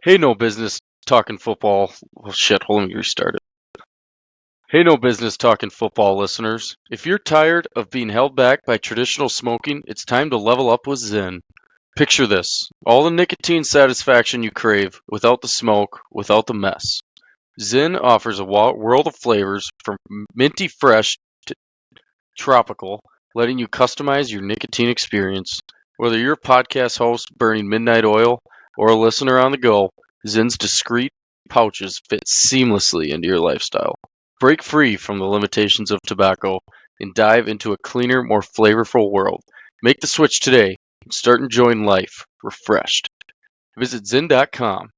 Hey, no business talking football. Oh, shit, hold on, let me restart it. Hey, no business talking football listeners. If you're tired of being held back by traditional smoking, it's time to level up with Zyn. Picture this all the nicotine satisfaction you crave without the smoke, without the mess. Zyn offers a world of flavors from minty fresh to tropical, letting you customize your nicotine experience. Whether you're a podcast host burning midnight oil or a listener on the go, Zyn's discreet pouches fit seamlessly into your lifestyle. Break free from the limitations of tobacco and dive into a cleaner, more flavorful world. Make the switch today and start enjoying life refreshed. Visit Zyn.com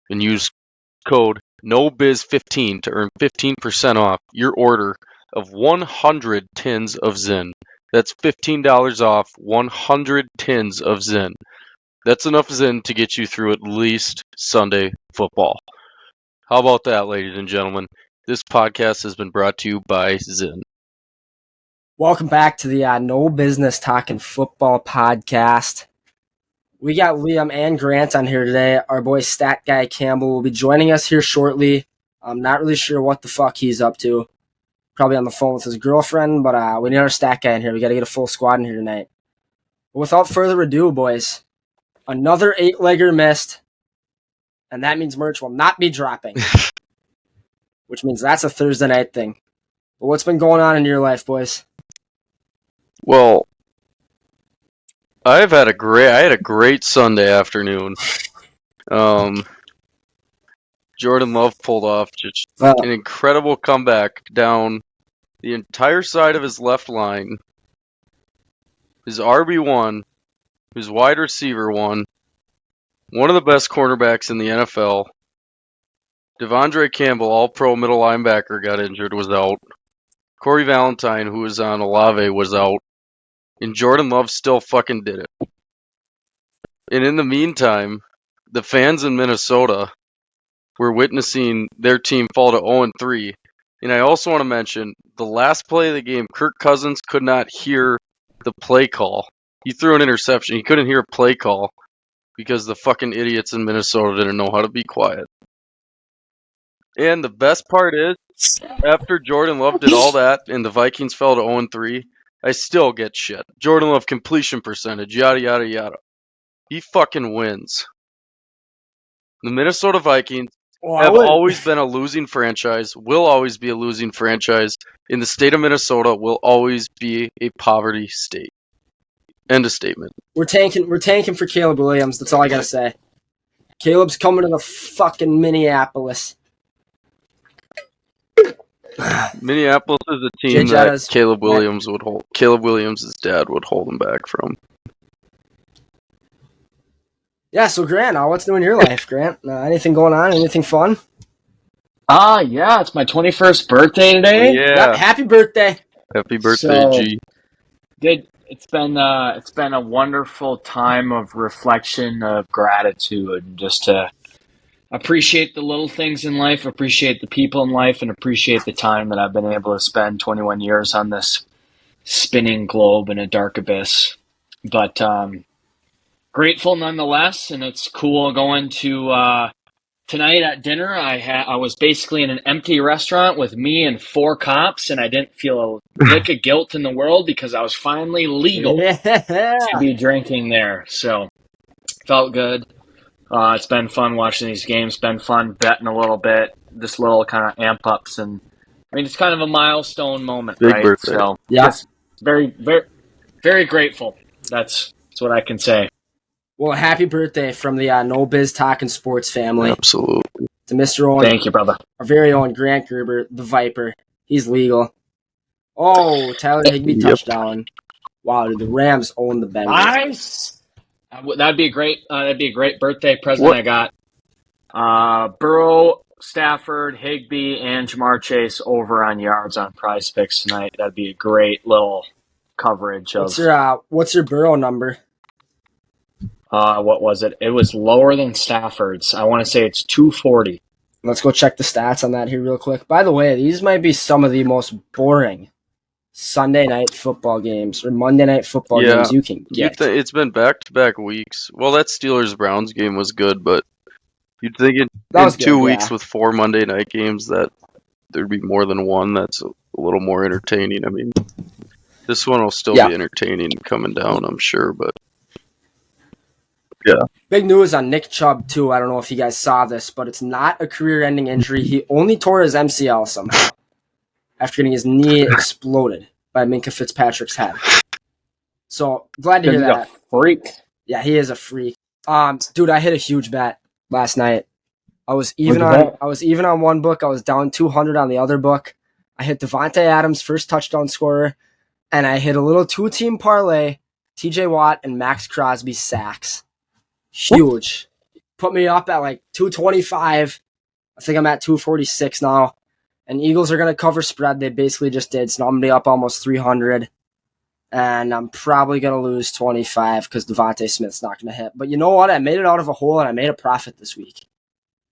and use code NOBIZ15 to earn 15% off your order of 100 tins of Zyn. That's $15 off 100 tins of Zyn. That's enough Zyn to get you through at least Sunday football. How about that, ladies and gentlemen? This podcast has been brought to you by Zyn. Welcome back to the No Business Talking Football podcast. We got Liam and Grant on here today. Our boy Stat Guy Campbell will be joining us here shortly. I'm not really sure what the fuck he's up to. Probably on the phone with his girlfriend, but we need our Stat Guy in here. We got to get a full squad in here tonight. But without further ado, boys, another 8-legger missed, and that means merch will not be dropping, which means that's a Thursday night thing. But what's been going on in your life, boys? Well, I had a great Sunday afternoon. Jordan Love pulled off just an incredible comeback down the entire side of his left line. His RB1, his wide receiver one of the best cornerbacks in the NFL. Devondre Campbell, all-pro middle linebacker, got injured, was out. Corey Valentine, who was on Olave, was out. And Jordan Love still fucking did it. And in the meantime, the fans in Minnesota were witnessing their team fall to 0-3. And I also want to mention, the last play of the game, Kirk Cousins could not hear the play call. He threw an interception. He couldn't hear a play call because the fucking idiots in Minnesota didn't know how to be quiet. And the best part is, after Jordan Love did all that and the Vikings fell to 0-3, I still get shit. Jordan Love completion percentage, yada, yada, yada. He fucking wins. The Minnesota Vikings have always been a losing franchise, will always be a losing franchise, and the state of Minnesota will always be a poverty state. End of statement. We're tanking for Caleb Williams. That's all I gotta say. Caleb's coming to the fucking Minneapolis. Minneapolis is a team that Caleb Williams' dad would hold him back from. Yeah, so Grant, what's new in your life, Grant? Anything going on? Anything fun? Yeah, it's my 21st birthday today. Yeah. Yep, happy birthday. Happy birthday, G. It's been a wonderful time of reflection, of gratitude, and just to appreciate the little things in life, appreciate the people in life, and appreciate the time that I've been able to spend 21 years on this spinning globe in a dark abyss. But grateful nonetheless, and it's cool going to tonight at dinner. I was basically in an empty restaurant with me and 4 cops, and I didn't feel a lick of guilt in the world because I was finally legal to be drinking there. So felt good. It's been fun watching these games. Been fun betting a little bit. This little kind of amp ups, and I mean it's kind of a milestone moment, Big right? birthday. So yeah, very, very, very grateful. That's what I can say. Well, happy birthday from the No Biz Talking Sports family. Absolutely. To Mr. Owen. Thank you, brother. Our very own Grant Gerber, the Viper. He's legal. Oh, Tyler Higbee touchdown. Wow, the Rams own the Bengals. Nice. That'd be a great birthday present. I got Burrow, Stafford, Higbee, and Jamar Chase over on yards on Prize Picks tonight. That'd be a great little coverage of. What's your Burrow number? What was it? It was lower than Stafford's. I want to say it's 240. Let's go check the stats on that here real quick. By the way, these might be some of the most boring Sunday night football games or Monday night football games you can get. It's been back-to-back weeks. Well, that Steelers-Browns game was good, but You'd think That in was 2 good, weeks yeah. with 4 Monday night games that there'd be more than one that's a little more entertaining. I mean, this one will still Yeah. be entertaining coming down, I'm sure, but Big news on Nick Chubb, too. I don't know if you guys saw this, but it's not a career-ending injury. He only tore his MCL somehow after getting his knee exploded by Minka Fitzpatrick's head. So, glad to hear He's that. a freak. Yeah, he is a freak. Dude, I hit a huge bet last night. I was even on one book. I was down 200 on the other book. I hit Devontae Adams, first touchdown scorer, and I hit a little 2-team parlay, TJ Watt and Max Crosby sacks. Huge. Put me up at like 225. I think I'm at 246 now. And Eagles are going to cover spread. They basically just did. So I'm going to be up almost 300. And I'm probably going to lose 25 because Devontae Smith's not going to hit. But you know what? I made it out of a hole and I made a profit this week.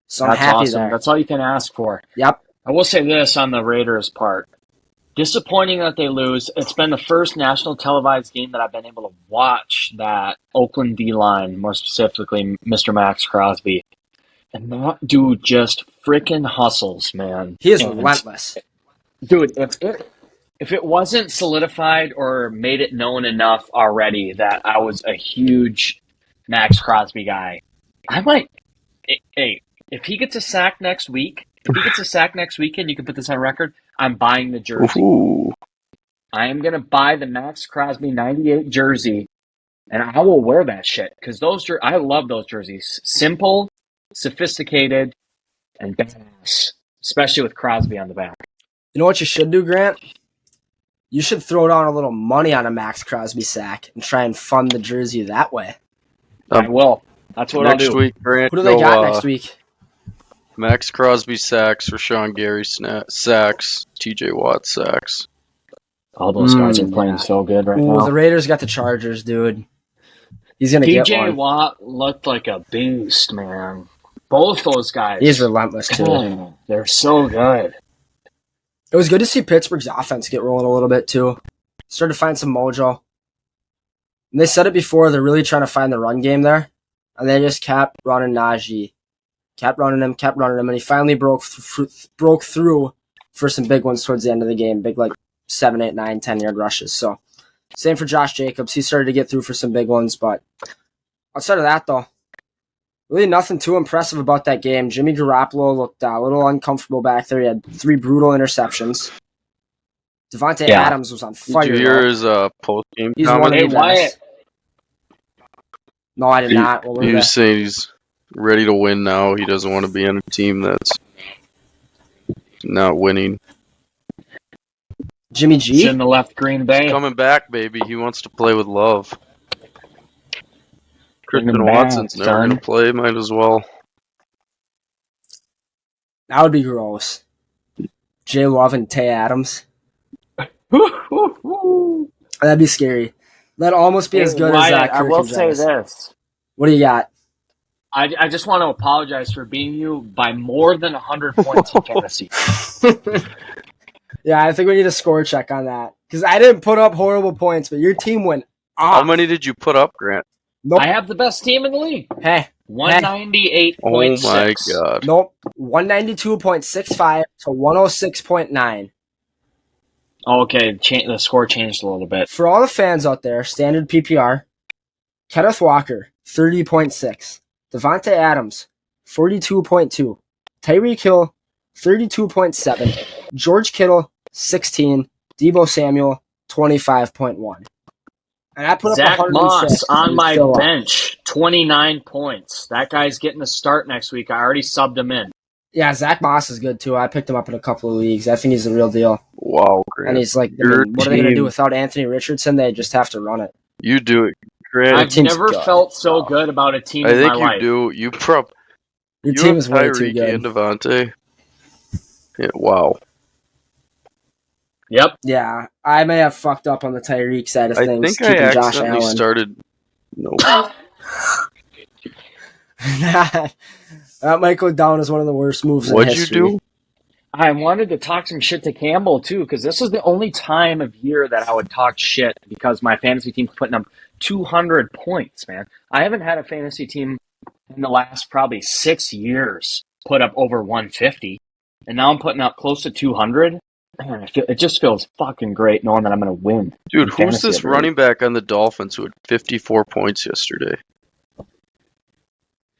So I'm happy awesome. there. That's all you can ask for. Yep. I will say this on the Raiders part. Disappointing that they lose. It's been the first national televised game that I've been able to watch that Oakland D-line, more specifically Mr. Max Crosby. And that dude just freaking hustles, man. He is And, relentless. dude, if it wasn't solidified or made it known enough already that I was a huge Max Crosby guy, I might. Hey, if he gets a sack next week, if he gets a sack next weekend, you can put this on record. I'm buying the jersey. ooh. I am gonna buy the Max Crosby '98 jersey, and I will wear that shit because I love those jerseys. Simple, sophisticated, and badass, especially with Crosby on the back. You know what you should do, Grant? You should throw down a little money on a Max Crosby sack and try and fund the jersey that way. I will. That's what Next I'll do. week, Grant, Who do they got next week? Max Crosby sacks, Rashawn Gary sacks, TJ Watt sacks. All those guys are playing yeah. so good right Ooh, now. the Raiders got the Chargers, dude. He's going to get one. TJ Watt looked like a beast, man. Both those guys. He's relentless, too. God, they're so good. It was good to see Pittsburgh's offense get rolling a little bit, too. Started to find some mojo. And they said it before, they're really trying to find the run game there. And they just kept running Najee. Kept running him, and he finally broke through for some big ones towards the end of the game. Big, 7, 8, 9, 10-yard rushes. So, same for Josh Jacobs. He started to get through for some big ones, but outside of that, though, really nothing too impressive about that game. Jimmy Garoppolo looked a little uncomfortable back there. He had 3 brutal interceptions. Devontae Adams was on fire. Did you hear his post-game He's comment? one of the Wyatt. best. No, I did not. He was saying he's ready to win now. He doesn't want to be on a team that's not winning. Jimmy G? He's in the left Green Bay. He's coming back, baby. He wants to play with love. Bring him Christian back, Watson's never son. going to play. Might as well. That would be gross. Jay Love and Tay Adams. That'd be scary. That'd almost be as good Wyatt, as Kirk I will and say Travis. this. What do you got? I just want to apologize for beating you by more than 100 points in fantasy. Yeah, I think we need a score check on that. Because I didn't put up horrible points, but your team went off. How many did you put up, Grant? Nope. I have the best team in the league. Hey. 198.6. Oh my god. Nope. 192.65 to 106.9. Okay, the score changed a little bit. For all the fans out there, standard PPR, Kenneth Walker, 30.6. Devontae Adams, 42.2. Tyreek Hill, 32.7. George Kittle, 16. Deebo Samuel, 25.1. And I put up Zach 106. Moss on my Still up. bench, 29 points. That guy's getting a start next week. I already subbed him in. Yeah, Zach Moss is good too. I picked him up in a couple of leagues. I think he's the real deal. Wow, Grant. And he's what are they going to do without Anthony Richardson? They just have to run it. You do it, Grant. I've never felt so good about a team in my life. I think you do. Your team is way too Tyreek good. and Devontae. Yeah, wow. Yep. Yeah, I may have fucked up on the Tyreek side of things. I think keeping I Josh accidentally Allen. started. No. That might go down as one of the worst moves in What'd history. you do? I wanted to talk some shit to Campbell, too, because this is the only time of year that I would talk shit because my fantasy team's putting up 200 points, man. I haven't had a fantasy team in the last probably 6 years put up over 150, and now I'm putting up close to 200. Man, it just feels fucking great knowing that I'm going to win. Dude, who's this running back on the Dolphins who had 54 points yesterday?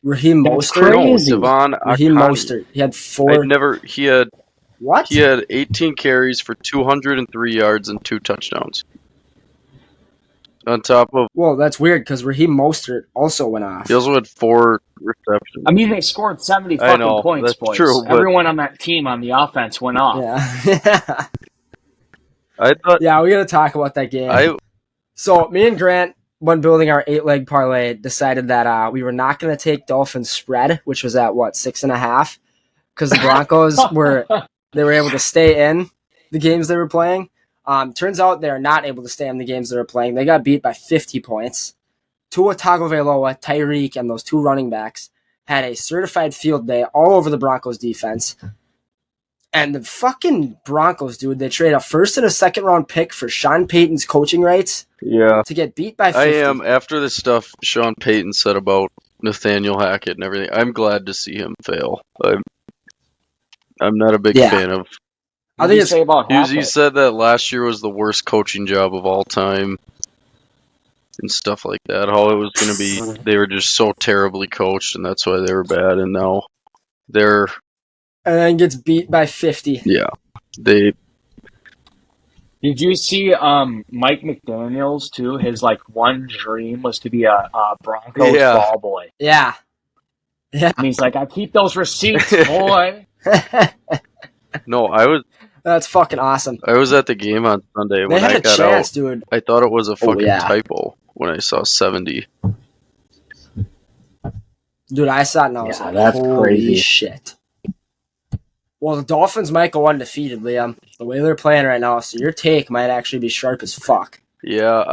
Raheem That's Mostert. crazy. No, Devon Raheem Akani. Mostert. He had 4. What? He had 18 carries for 203 yards and 2 touchdowns. On top of... Well, that's weird because Raheem Mostert also went off. He also had 4 receptions. I mean, they scored 70 fucking points, that's boys. true, but... Everyone on that team on the offense went off. Yeah. I thought... Yeah, we got to talk about that game. So, me and Grant, when building our 8-leg parlay, decided that we were not going to take Dolphins spread, which was at, 6.5? Because the Broncos were able to stay in the games they were playing. Turns out they're not able to stay in the games they were playing. They got beat by 50 points. Tua Tagovailoa, Tyreek, and those 2 running backs had a certified field day all over the Broncos defense. And the fucking Broncos, dude, they traded a first and a second round pick for Sean Payton's coaching rights. Yeah. To get beat by 50. I am, after the stuff Sean Payton said about Nathaniel Hackett and everything, I'm glad to see him fail. I'm not a big fan of... I think he said that last year was the worst coaching job of all time and stuff like that. How it was going to be, they were just so terribly coached, and that's why they were bad. And now they're... And then gets beat by 50. Yeah. Did you see Mike McDaniels, too? His, one dream was to be a Broncos ball boy. Yeah. Yeah. And he's like, I keep those receipts, boy. No, That's fucking awesome. I was at the game on Sunday when I got out. Dude. I thought it was a fucking typo when I saw 70. Dude, I saw it and I was like, that's holy crazy. Shit. Well, the Dolphins might go undefeated, Liam. The way they're playing right now, so your take might actually be sharp as fuck. Yeah,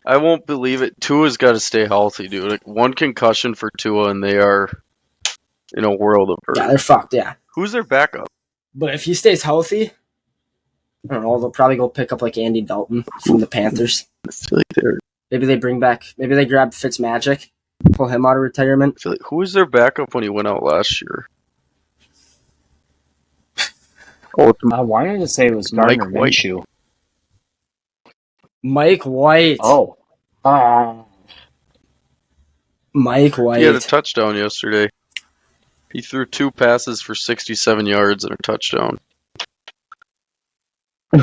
I won't believe it. Tua's got to stay healthy, dude. Like, 1 concussion for Tua, and they are in a world of hurt. Yeah, they're fucked, yeah. Who's their backup? But if he stays healthy, I don't know, they'll probably go pick up Andy Dalton from the Panthers. I feel like maybe they grab Fitzmagic, pull him out of retirement. I feel like, who was their backup when he went out last year? I wanted to say it was Gardner Minshew. Mike White. Oh. Mike White. He had a touchdown yesterday. He threw 2 passes for 67 yards and a touchdown. Who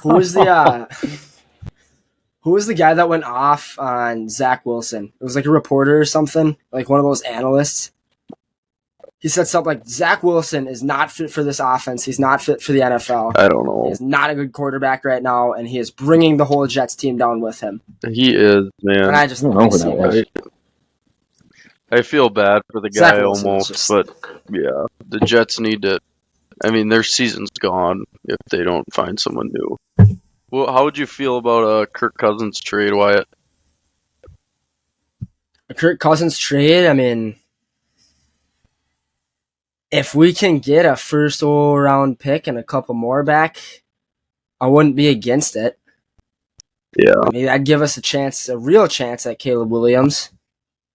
was the guy that went off on Zach Wilson? It was a reporter or something, one of those analysts. He said something like, Zach Wilson is not fit for this offense. He's not fit for the NFL. I don't know. He's not a good quarterback right now, and he is bringing the whole Jets team down with him. He is, man. And I just don't know who that was. I feel bad for the guy almost, but yeah, the Jets need to. I mean, their season's gone if they don't find someone new. Well, how would you feel about Kirk Cousins trade, Wyatt? A Kirk Cousins trade? I mean, if we can get a first all-round pick and a couple more back, I wouldn't be against it. Yeah. I mean, that'd give us a real chance at Caleb Williams.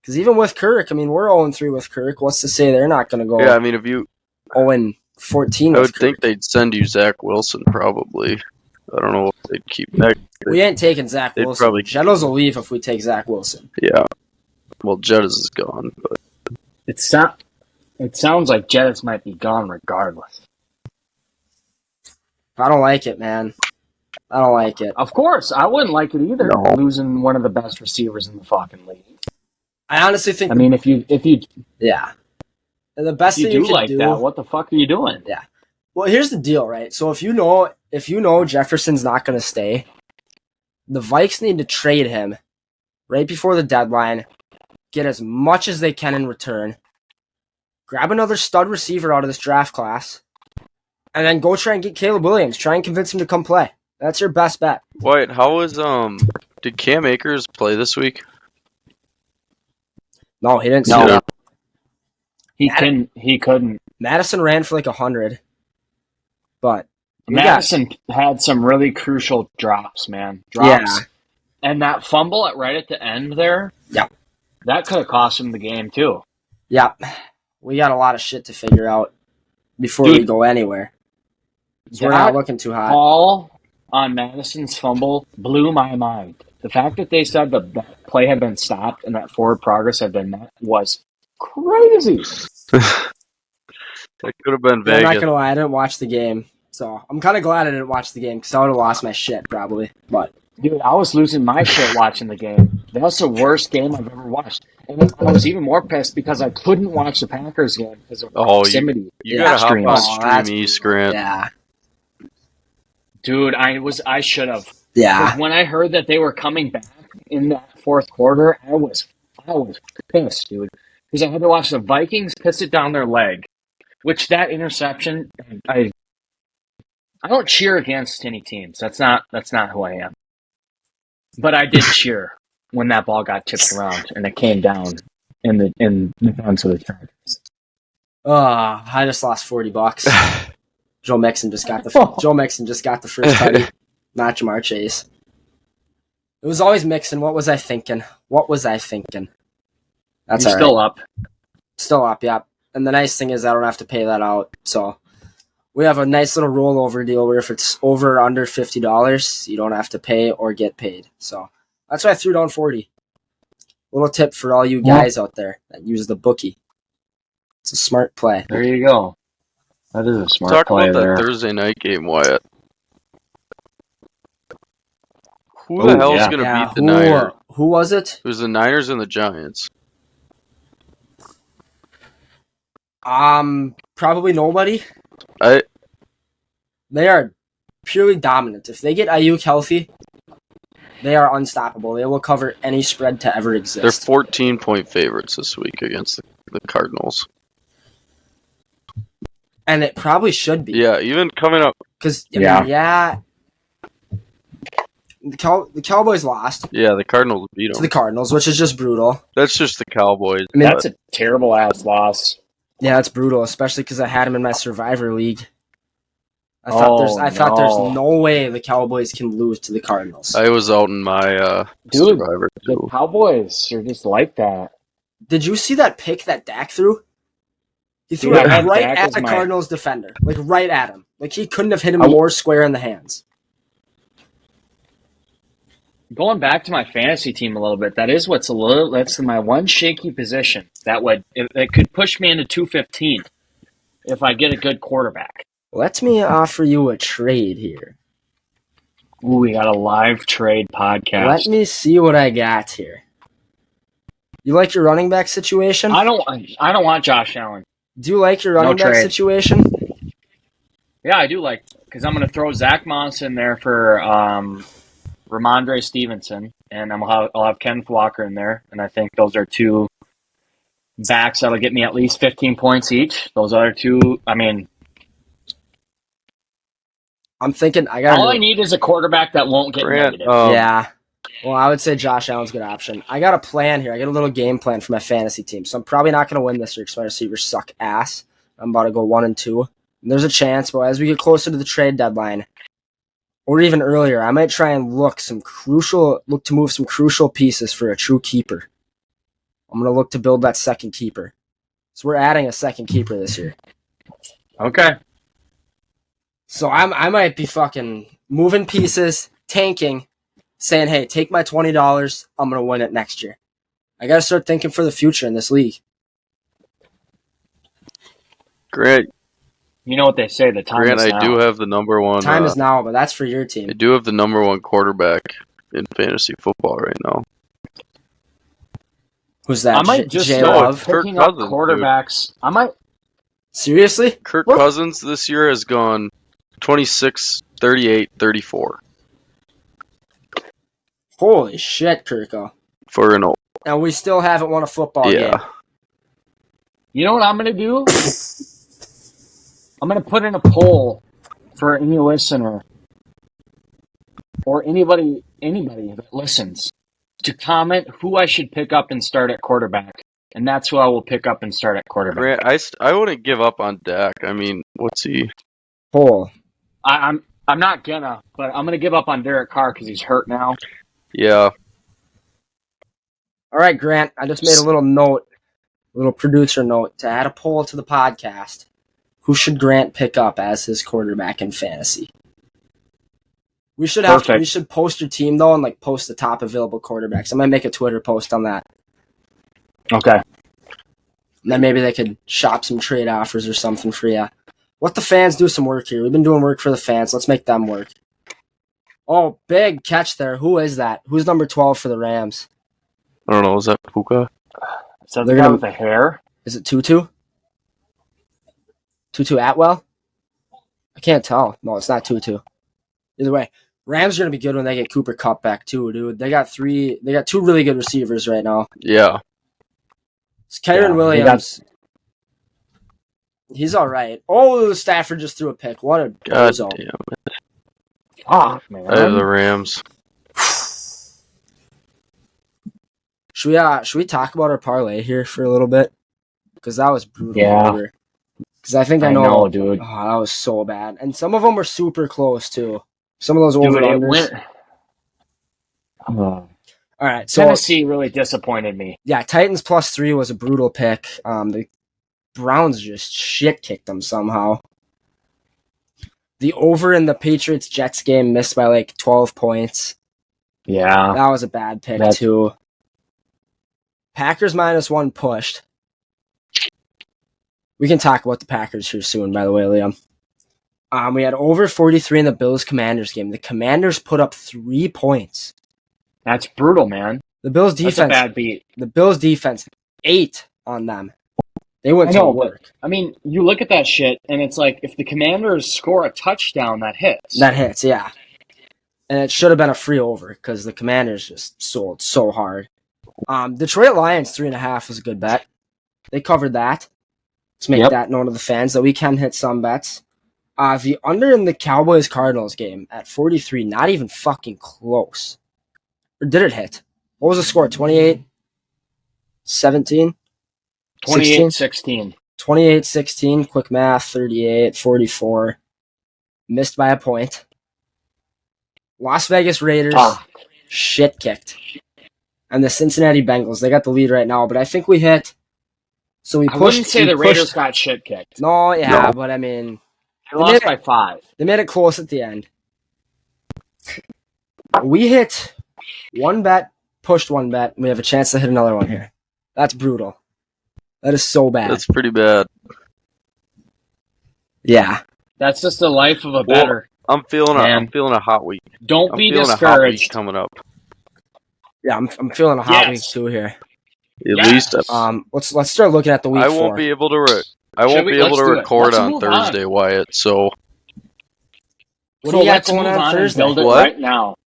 Because even with Kirk, I mean, we're 0-3 with Kirk. What's to say they're not going to go 0-14 I would think they'd send you Zach Wilson, probably. I don't know if they'd keep that. We ain't taking Zach Wilson. Jettos will leave if we take Zach Wilson. Yeah. Well, Jettos is gone, but... It sounds like Jettos might be gone regardless. I don't like it, man. I don't like it. Of course, I wouldn't like it either, losing one of the best receivers in the fucking league. I honestly think... I mean, if you yeah. And the best thing you do that, what the fuck are you doing? Yeah. Well, here's the deal, right? So if you know Jefferson's not going to stay, the Vikes need to trade him right before the deadline, get as much as they can in return, grab another stud receiver out of this draft class, and then go try and get Caleb Williams. Try and convince him to come play. That's your best bet. Wyatt, how was did Cam Akers play this week? No, he didn't. No, he couldn't. Madison ran for 100, but Madison had some really crucial drops, man. Yeah. And that fumble right at the end there, yeah, that could have cost him the game too. Yep. We got a lot of shit to figure out before we go anywhere. So we're not looking too hot. Ball on Madison's fumble blew my mind. The fact that they said that play had been stopped and that forward progress had been met was crazy. That could have been Yeah, I'm not Vegas. gonna lie, I didn't watch the game, so I'm kind of glad I didn't watch the game because I would have lost my shit probably. But Dude, I was losing my shit watching the game. That was the worst game I've ever watched. And then I was even more pissed because I couldn't watch the Packers game because of proximity. You gotta hop on Streams. Stream East, Grant. Yeah, Dude, I should have. yeah. Because when I heard that they were coming back in that fourth quarter, I was pissed, dude. Because I had to watch the Vikings piss it down their leg. Which that interception, I don't cheer against any teams. That's not who I am. But I did cheer when that ball got tipped around and it came down in the hands of the Chargers. I just lost $40. Joe Mixon just got the first tutty, not Jamar Chase. It was always Mixon. What was I thinking? That's You're all still right. up. Still up, yeah. And the nice thing is I don't have to pay that out. So we have a nice little rollover deal where if it's over or under $50, you don't have to pay or get paid. So that's why I threw down 40. Little tip for all you guys out there that use the bookie. It's a smart play. There you go. That is a smart Talk play about there. that Thursday night game, Wyatt. Who the hell's going to beat the Niners? Who was it? It was the Niners and the Giants. Probably nobody. I They are purely dominant. If they get Ayuk healthy, they are unstoppable. They will cover any spread to ever exist. They're 14-point favorites this week against the Cardinals. And it probably should be. Yeah, even coming up. Because, Yeah. The Cowboys lost Yeah, the Cardinals beat to them. the Cardinals, which is just brutal. That's just the Cowboys. I mean, That's a terrible ass loss. yeah, it's brutal, especially because I had him in my Survivor League. I thought there's no way the Cowboys can lose to the Cardinals. I was out in my Dude, Survivor the too. Cowboys are just like that. Did you see that pick that Dak threw? He threw Dude, it I had right Dak at as the my- Cardinals defender. Like, right at him. Like, he couldn't have hit him more square in the hands. Going back to my fantasy team a little bit, that's my one shaky position. It could push me into 215 if I get a good quarterback. Let me offer you a trade here. Ooh, we got a live trade podcast. Let me see what I got here. You like your running back situation? I don't want Josh Allen. Do you like your running back trade. situation? Yeah, I do because I'm going to throw Zach Moss in there for Ramondre Stevenson, and I'll have Kenneth Walker in there, and I think those are two backs that'll get me at least 15 points each. Those other two, I mean, I'm thinking all I need is a quarterback that won't get negative. Yeah. Well, I would say Josh Allen's a good option. I got a plan here. I got a little game plan for my fantasy team. So I'm probably not going to win this year because my receivers suck ass. I'm about to go 1-2. And there's a chance, but as we get closer to the trade deadline, or even earlier, I might try and look to move some crucial pieces for a true keeper. I'm going to look to build that second keeper. So we're adding a second keeper this year. Okay. So I might be fucking moving pieces, tanking, saying, hey, take my $20. I'm going to win it next year. I got to start thinking for the future in this league. Grant, You know what they say, the time is now. I do have the number one. Time is now, but that's for your team. I do have the number one quarterback in fantasy football right now. Who's that? I might just J. start Love? picking up quarterbacks. Dude. I might. Seriously? Kirk Cousins this year has gone 26, 38, 34. Holy shit, Kirko. For an old. And we still haven't won a football game. You know what I'm going to do? I'm going to put in a poll for any listener or anybody that listens to comment who I should pick up and start at quarterback. And that's who I will pick up and start at quarterback. Grant, I wouldn't give up on Dak. I mean, what's he? Poll. I'm not gonna, but I'm gonna give up on Derek Carr because he's hurt now. Yeah. All right, Grant. I just made a little note. little producer note to add a poll to the podcast. Who should Grant pick up as his quarterback in fantasy? We should post your team though and like post the top available quarterbacks. I might make a Twitter post on that. Okay. And then maybe they could shop some trade offers or something for you. Let the fans do some work here. We've been doing work for the fans. Let's make them work. Oh, big catch there. Who is that? Who's number 12 for the Rams? I don't know. Is that Puka? Is that the guy with the hair? Is it Tutu? Tutu Atwell? I can't tell. No, it's not Tutu. Either way, Rams are going to be good when they get Cooper Kupp back too, dude. They got two really good receivers right now. Yeah. It's Kyron Williams. He's all right. Oh, Stafford just threw a pick. What a God zone. damn it. Fuck, man. I have the Rams. Should we talk about our parlay here for a little bit? Because that was brutal. Yeah. Because I think I know. I know, dude. Oh, that was so bad. And some of them were super close, too. Some of those over-unders. All right, so Tennessee really disappointed me. Yeah, Titans +3 was a brutal pick. The Browns just shit-kicked them somehow. The over in the Patriots-Jets game missed by like 12 points. Yeah. That was a bad pick, too. Packers -1 pushed. We can talk about the Packers here soon, by the way, Liam. We had over 43 in the Bills-Commanders game. The Commanders put up 3 points. That's brutal, man. The Bills' defense. That's a bad beat. The Bills' defense, 8 on them. They went to work. I mean, you look at that shit, and it's like, if the Commanders score a touchdown, that hits. That hits, yeah. And it should have been a free over, because the Commanders just sold so hard. Detroit Lions, 3.5 was a good bet. They covered that. Let's make that known to the fans that we can hit some bets. The under in the Cowboys-Cardinals game at 43, not even fucking close. Or did it hit? What was the score? 28-17? 28-16. 28-16. Quick math. 38-44. Missed by a point. Las Vegas Raiders. Shit kicked. And the Cincinnati Bengals. They got the lead right now, but I think we hit. So we pushed. I wouldn't say the Raiders got shit kicked. No, yeah, but I mean. They lost by 5. They made it close at the end. We hit one bet, pushed one bet, and we have a chance to hit another one here. That's brutal. That is so bad. That's pretty bad. Yeah. That's just the life of a bettor. I'm feeling a hot week. Don't be discouraged. Coming up. Yeah, I'm feeling a hot week too here. At least. Let's start looking at the week. I won't be able to. I won't be able to record on Thursday, Wyatt. So. What do you got going on Thursday? Build it right now.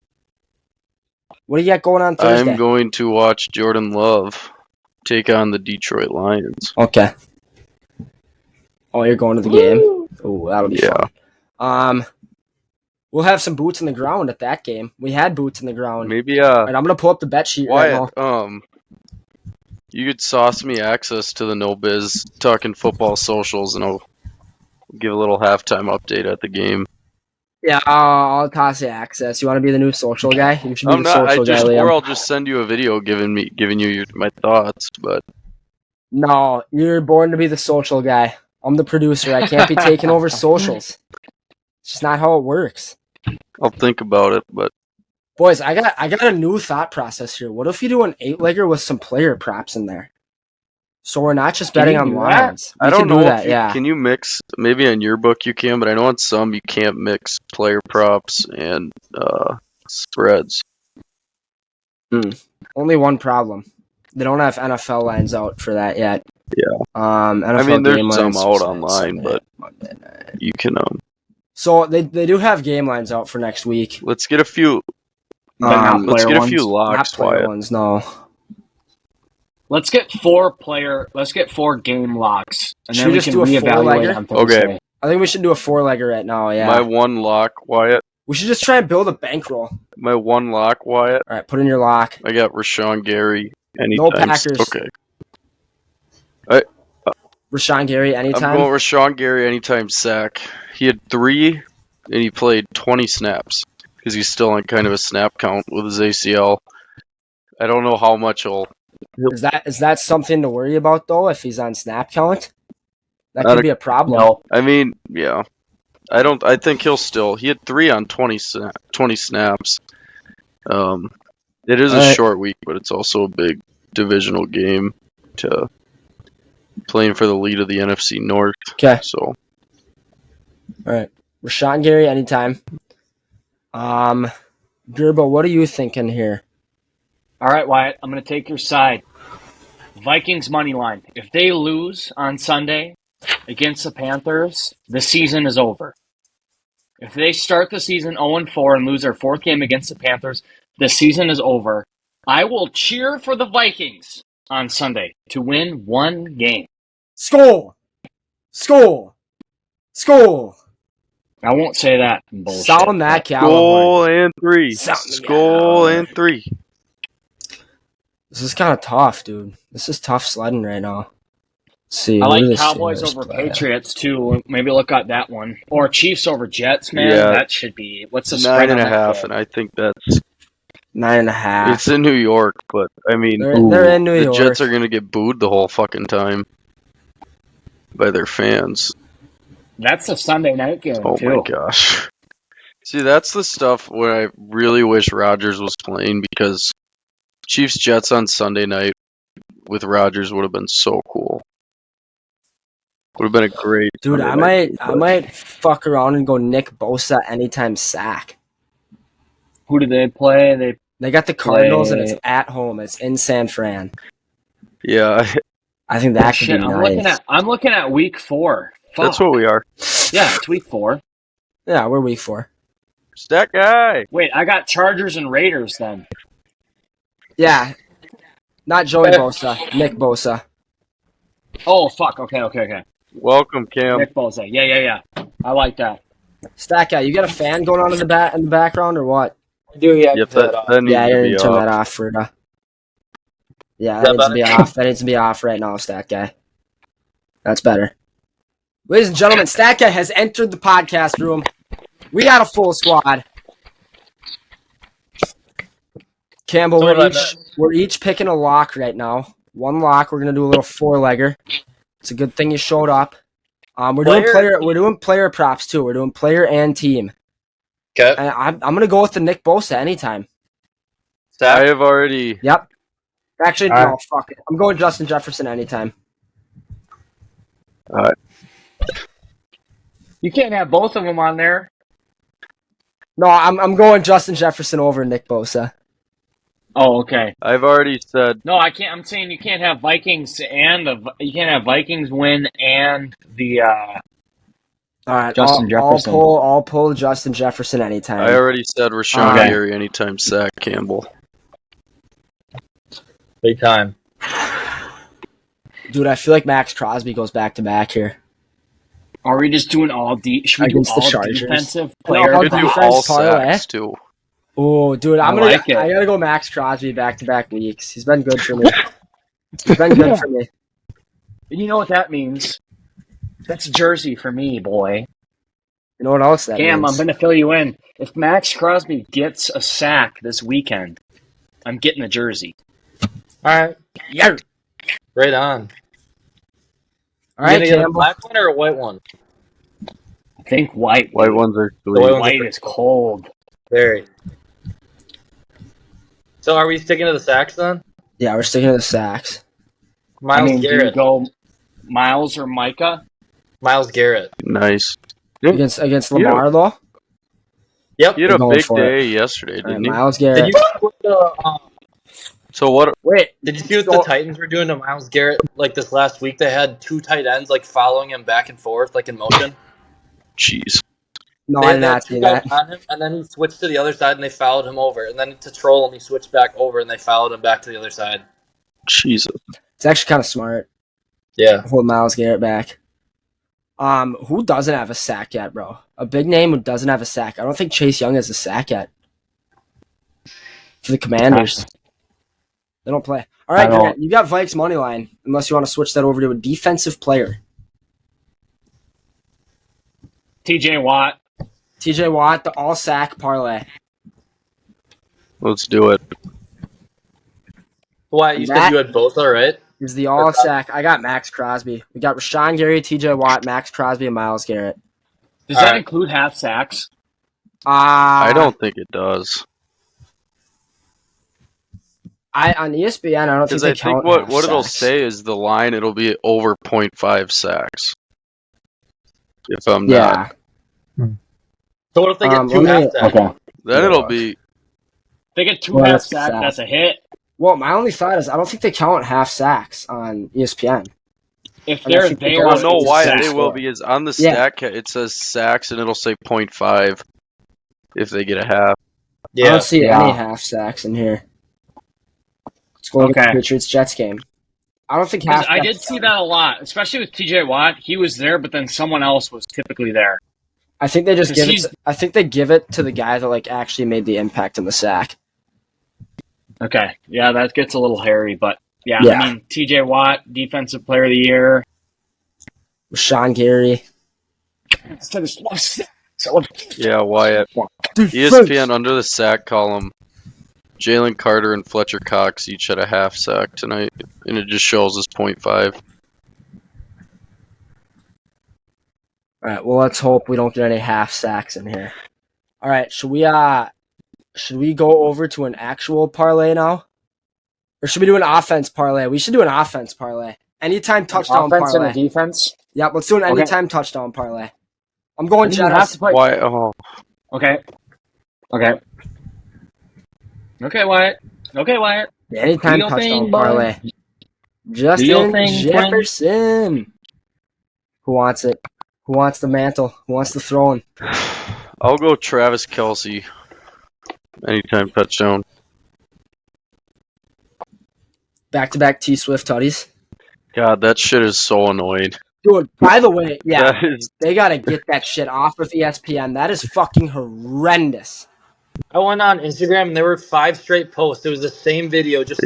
What do you got going on Thursday? I'm going to watch Jordan Love take on the Detroit Lions. Okay. Oh, you're going to the game? Oh, that'll be fun. We'll have some boots in the ground at that game. We had boots in the ground. Maybe. And I'm gonna pull up the bet sheet right now. You could sauce me access to the No Biz Talking Football socials, and I'll give a little halftime update at the game. Yeah, I'll toss you access. You want to be the new social guy? You should be the social guy, Liam. Or I'll just send you a video giving you my thoughts. But no, you're born to be the social guy. I'm the producer. I can't be taking over socials. It's just not how it works. I'll think about it, but boys, I got a new thought process here. What if you do an 8-legger with some player props in there? So we're not just betting on lines. I don't know if can you mix, maybe on your book you can, but I know on some you can't mix player props and spreads. Only one problem. They don't have NFL lines out for that yet. Yeah. NFL I mean, there's game some lines, out online, but you can. So they do have game lines out for next week. Let's get a few. Let's get a few locks. Not player ones, no. Let's get 4 game locks, and should then we just can do a reevaluate on Thursday. Okay. I think we should do a 4-legger right now. Yeah. My one lock, Wyatt. We should just try and build a bankroll. My one lock, Wyatt. All right, put in your lock. I got Rashawn Gary. Anytime. No Packers. Okay. Rashawn Gary anytime. I'm going Rashawn Gary anytime sack. He had 3, and he played 20 snaps because he's still on kind of a snap count with his ACL. I don't know how much he'll Is that something to worry about though? If he's on snap count, that Not could a- be a problem. No. I mean, yeah. I think he'll still. He had 3 on 20 snaps. It is a Alright. short week, but it's also a big divisional game to playing for the lead of the NFC North. Okay. So, All right. Rashawn Gary, anytime. Gerbo, what are you thinking here? All right, Wyatt, I'm going to take your side. Vikings money line. If they lose on Sunday against the Panthers, the season is over. If they start the season 0-4 and lose their 4th game against the Panthers, the season is over. I will cheer for the Vikings on Sunday to win 1 game. Skull! Skull! Skull! I won't say that bullshit. Sound that goal California. and 3. Sound Goal yeah. and 3. This is kind of tough, dude. This is tough sledding right now. Let's see. I what do like the Cowboys Steelers over play? Patriots too. Maybe look at that one. Or Chiefs over Jets, man. Yeah. That should be. What's the spread on that 9.5, game? and I think that's. 9.5. It's in New York, but I mean, They're in New the York. Jets are gonna get booed the whole fucking time by their fans. That's a Sunday night game Oh too. my gosh. See, that's the stuff where I really wish Rodgers was playing, because Chiefs Jets on Sunday night with Rodgers would have been so cool. Would have been a great Dude, Sunday I might fuck around and go Nick Bosa anytime sack. Who do they play? They got the Cardinals and it's at home. It's in San Fran. Yeah, I think that could Shit, be nice. I'm looking at week 4. Fuck. that's what we are. Yeah, it's week 4. Yeah, we're week 4. Stat guy. Wait, I got Chargers and Raiders then. Yeah. Not Joey Bosa. Nick Bosa. Oh fuck. Okay. Welcome, Cam. Nick Bosa. Yeah. I like that. Stack guy, you got a fan going on in the background or what? I do, yeah. Yep, that needs Yeah, to you're be gonna turn off. that off for Yeah, that needs to be off. That needs to be off right now, Stat Guy. That's better. Ladies and gentlemen, Stat Guy has entered the podcast room. We got a full squad. Campbell, we're each picking a lock right now. One lock. We're gonna do a little 4-legger. It's a good thing you showed up. We're doing player props too. We're doing player and team. Okay. And I'm gonna go with the Nick Bosa anytime. I have already. Yep. Actually, All no, fuck it. I'm going Justin Jefferson anytime. All right. You can't have both of them on there. No, I'm going Justin Jefferson over Nick Bosa. Oh, okay. I've already said. No, I can't. I'm saying you can't have Vikings win and the. All right, Justin Jefferson. I'll pull Justin Jefferson anytime. I already said Rashawn Okay. Gary anytime sack Campbell. Big time. Dude, I feel like Max Crosby goes back to back here. Are we just doing all should we do Against the all Chargers. defensive No, player I'll Could do defense all parlay. sacks too. Oh, dude, I like it. I gotta go Max Crosby back to back weeks. He's been good for me. He's been good for me. You know what that means? That's jersey for me, boy. You know what else that Cam, means? I'm going to fill you in. If Max Crosby gets a sack this weekend, I'm getting a jersey. All right. Yeah. Right on. All right, you gonna get a Campbell. black one or a white one? I think white. White ones are The white sweet. ones White is cold. Very. So are we sticking to the sacks then? Yeah, we're sticking to the sacks. Miles do you Garrett. go Miles or Micah? Miles Garrett. Nice. Against Lamar, though? Yep. He had We're a going big for it. day yesterday, All right, didn't he? Miles Did Garrett. you see what the So what? Wait. Did you see what the Titans were doing to Miles Garrett like this last week? They had 2 tight ends like following him back and forth like in motion. Jeez. No, They I had did not two see guys that. on him, and then he switched to the other side and they fouled him over. And then to troll him, he switched back over and they fouled him back to the other side. Jesus. It's actually kind of smart. Yeah. Hold Miles Garrett back. Who doesn't have a sack yet, bro? A big name who doesn't have a sack. I don't think Chase Young has a sack yet. For the Commanders. They don't play. All right, Grant, you got Vikes money line, unless you want to switch that over to a defensive player. TJ Watt. TJ Watt, the all sack parlay. Let's do it. Why? You said you had both, all right? Is the all sack. I got Max Crosby. We got Rashawn Gary, TJ Watt, Max Crosby, and Myles Garrett. Does that include half sacks? I don't think it does. On ESPN, I don't think they count half what it'll sacks. say is the line. It'll be over 0.5 sacks. If I'm Yeah. not. So what if they get 2 half sacks? Okay. Then it'll be. They get 2 half sacks. That's a hit. Well, my only thought is I don't think they count half sacks on ESPN. If they're there, well, no, why sack. they will be is on the stat it says sacks and it'll say 0.5 if they get a half. Yeah. I don't see any half sacks in here. Let's go look at the Patriots-Jets game. I don't think half. I did see that a lot, especially with TJ Watt. He was there, but then someone else was typically there. I think they just give it. I think they give it to the guy that actually made the impact in the sack. Okay, yeah, that gets a little hairy, but yeah. I mean, TJ Watt, Defensive Player of the Year. Rashawn Gary. Yeah, Wyatt. ESPN under the sack column. Jalen Carter and Fletcher Cox each had a half sack tonight, and it just shows us 0.5. All right. Well, let's hope we don't get any half sacks in here. All right. Should we go over to an actual parlay now, or should we do an offense parlay? We should do an offense parlay. Anytime touchdown offense parlay. And a defense. Yep. Let's do an anytime touchdown parlay. I'm going Jets. Why? Oh. Okay. Okay, Wyatt. The anytime touchdown parlay. Justin Jefferson. Who wants it? Who wants the mantle? Who wants the throne? I'll go Travis Kelce. Anytime touchdown. Back-to-back T-Swift tutties. God, that shit is so annoying. Dude, by the way, they got to get that shit off of ESPN. That is fucking horrendous. I went on Instagram and there were 5 straight posts. It was the same video, just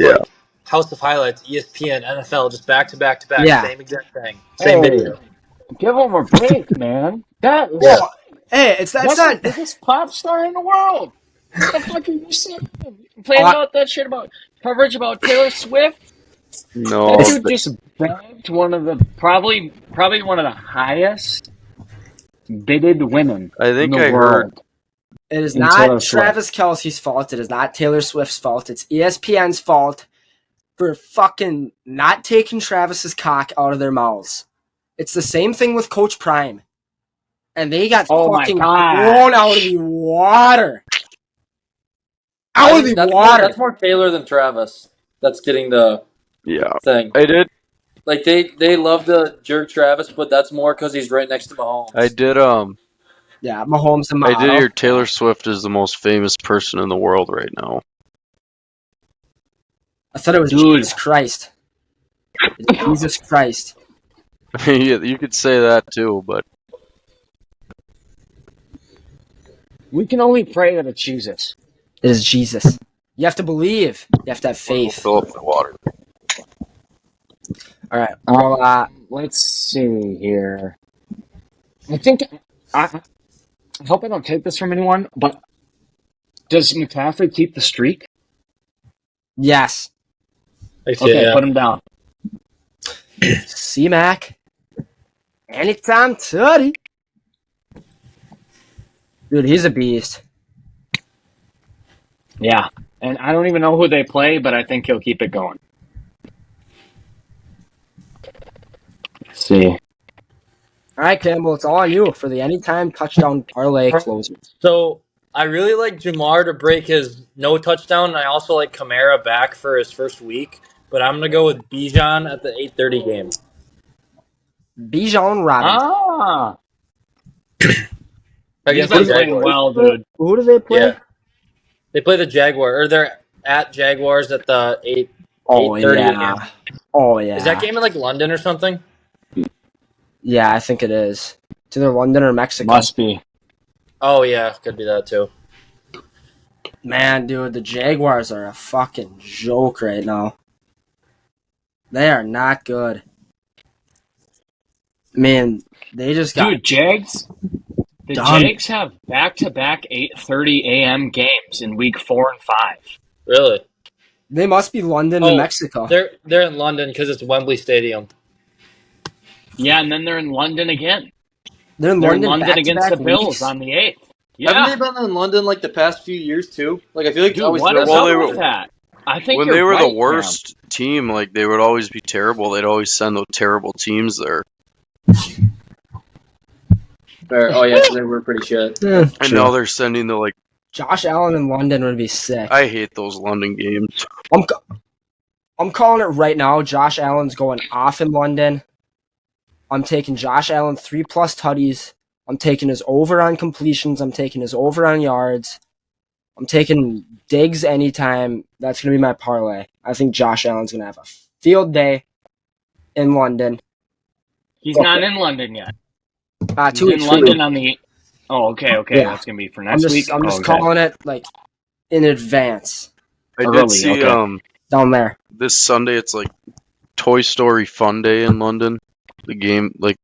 House of Highlights, ESPN, NFL, just back to back to back. Same exact thing. Same video. Give them a break, man. Hey, that's the biggest pop star in the world. What the fuck are you saying? Playing about that shit about coverage about Taylor Swift? No. That dude just bagged one of the probably one of the highest bidded women in the world. It is not Travis Kelce's fault. It is not Taylor Swift's fault. It's ESPN's fault for fucking not taking Travis's cock out of their mouths. It's the same thing with Coach Prime. And they got fucking blown out of the water. That's more Taylor than Travis. That's getting the thing. I did. Like, they love to jerk Travis, but that's more because he's right next to Mahomes. I did, Yeah, Mahomes and Mahomes. I did hear Taylor Swift is the most famous person in the world right now. I thought it was Jesus Christ. It's Jesus Christ. Yeah, you could say that too, but we can only pray that it's Jesus. It is Jesus. You have to believe. You have to have faith. Fill up the water. All right. Well, let's see here. I think I hope I don't take this from anyone, but does McCaffrey keep the streak? Yes. Okay, put him down. C-Mac. Anytime tutty. Dude, he's a beast. Yeah, and I don't even know who they play, but I think he'll keep it going. Let's see. All right, Campbell, it's all on you for the anytime touchdown parlay closer. So I really like Jamar to break his no touchdown, and I also like Kamara back for his first week. But I'm gonna go with Bijan at the 8:30 game. Bijan Robinson. He's been playing well, dude. Who do they play? Yeah. They play the Jaguars, or they're at Jaguars at the 8:30 game. Oh, yeah. Is that game in, London or something? Yeah, I think it is. It's either London or Mexico. Must be. Oh, yeah. Could be that, too. Man, dude, the Jaguars are a fucking joke right now. They are not good. Man, they just got... Dude, Jags... The Jags have back-to-back 8:30 a.m. games in week 4 and 5. Really? They must be London to Mexico. They're in London because it's Wembley Stadium. Yeah, and then they're in London again. They're in They're in London London against back-to-back the Bills weeks. on the 8th. Yeah. Haven't they been in London like the past few years too? Like I feel like it's Dude, always what Bills. is up with that? I think when you're they were right, the worst team, like they would always be terrible. They'd always send those terrible teams there. Oh yeah, so they were pretty shit. Yeah, and now they're sending the like. Josh Allen in London would be sick. I hate those London games. I'm calling it right now. Josh Allen's going off in London. I'm taking Josh Allen 3+ tutties. I'm taking his over on completions. I'm taking his over on yards. I'm taking Diggs anytime. That's going to be my parlay. I think Josh Allen's going to have a field day in London. He's not in London yet. 2 He's weeks. in London on the... Oh, okay. Yeah. That's going to be for next week? I'm just calling it like in advance. I did see down there. This Sunday it's like Toy Story Fun Day in London. The game, like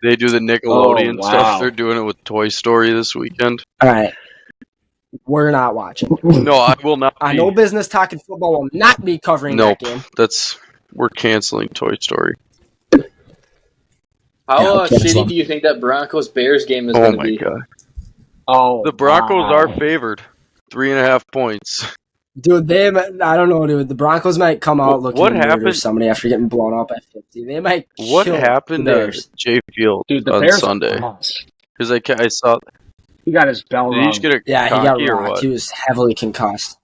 they do the Nickelodeon stuff. They're doing it with Toy Story this weekend. All right. We're not watching. No, I will not. No Business Talking Football will not be covering that game. We're canceling Toy Story. How shitty do you think that Broncos-Bears game is going to be? Oh, my God. The Broncos are favored. 3.5 points. Dude, I don't know, dude. The Broncos might come out looking to murder somebody after getting blown up at 50. They might What happened to Jay Field on Bears Sunday? Because I saw... He got his bell Did he just get a he got rocked. what? He was heavily concussed.